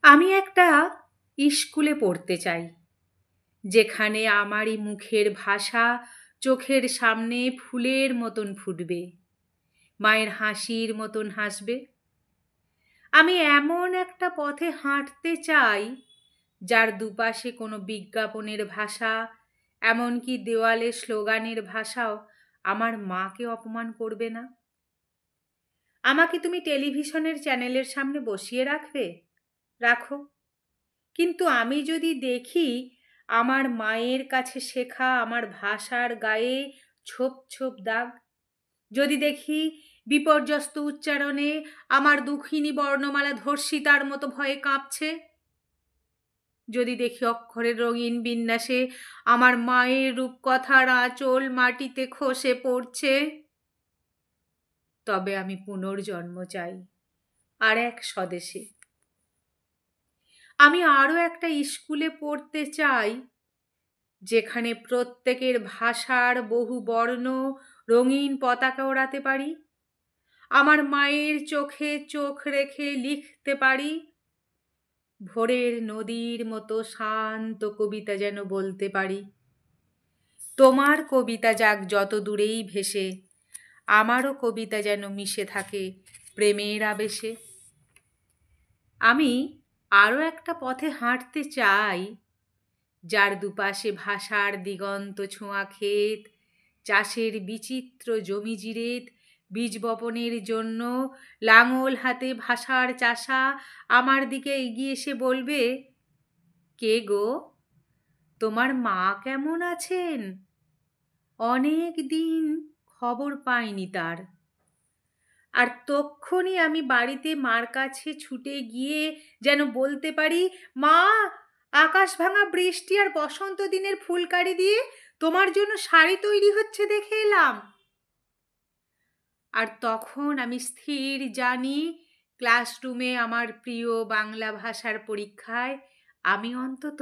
আমি একটা স্কুলে পড়তে চাই, যেখানে আমারই মুখের ভাষা চোখের সামনে ফুলের মতন ফুটবে, মায়ের হাসির মতন হাসবে। আমি এমন একটা পথে হাঁটতে চাই যার দুপাশে কোনো বিজ্ঞাপনের ভাষা, এমনকি দেওয়ালে স্লোগানের ভাষাও আমার মাকে অপমান করবে না। আমাকে তুমি টেলিভিশনের চ্যানেলের সামনে বসিয়ে রাখবে, রাখো, কিন্তু আমি যদি দেখি আমার মায়ের কাছে শেখা আমার ভাষার গায়ে ছোপ ছোপ দাগ, যদি দেখি বিপর্যস্ত উচ্চারণে আমার দুঃখিনী বর্ণমালা ধর্ষিতার মতো ভয়ে কাঁপছে, যদি দেখি অক্ষরের রঙিন বিন্যাসে আমার মায়ের রূপকথার আঁচল মাটিতে খসে পড়ছে, তবে আমি পুনর্জন্ম চাই আর এক স্বদেশে। আমি আরও একটা স্কুলে পড়তে চাই, যেখানে প্রত্যেকের ভাষার বহু বর্ণ রঙিন পতাকা ওড়াতে পারি, আমার মায়ের চোখে চোখ রেখে লিখতে পারি, ভোরের নদীর মতো শান্ত কবিতা যেন বলতে পারি, তোমার কবিতা যাক যত দূরেই ভেসে, আমারও কবিতা যেন মিশে থাকে প্রেমের আবেশে। আমি আরও একটা পথে হাঁটতে চাই, যার দুপাশে ভাষার দিগন্ত ছোঁয়া ক্ষেত, চাষের বিচিত্র জমি জিরেত, বীজ বপনের জন্য লাঙল হাতে ভাষার চাষা আমার দিকে এগিয়ে এসে বলবে, কে গো, তোমার মা কেমন আছেন? অনেক দিন খবর পাইনি তার। আর তক্ষুনি আমি বাড়িতে মার কাছে ছুটে গিয়ে যেন বলতে পারি, মা, আকাশ ভাঙা বৃষ্টি আর বসন্ত দিনের ফুলকারি দিয়ে তোমার জন্য শাড়ি তৈরি হচ্ছে দেখে এলাম। আর তখন আমি স্থির জানি, ক্লাসরুমে আমার প্রিয় বাংলা ভাষার পরীক্ষায় আমি অন্তত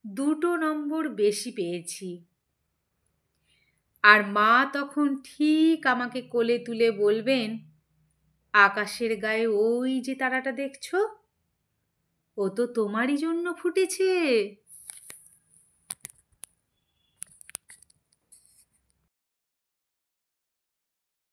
2 নম্বর বেশি পেয়েছি। আর মা তখন ঠিক আমাকে কোলে তুলে বলবেন, আকাশের গায়ে ওই যে তারাটা দেখছো, ও তো তোমারই জন্য ফুটেছে।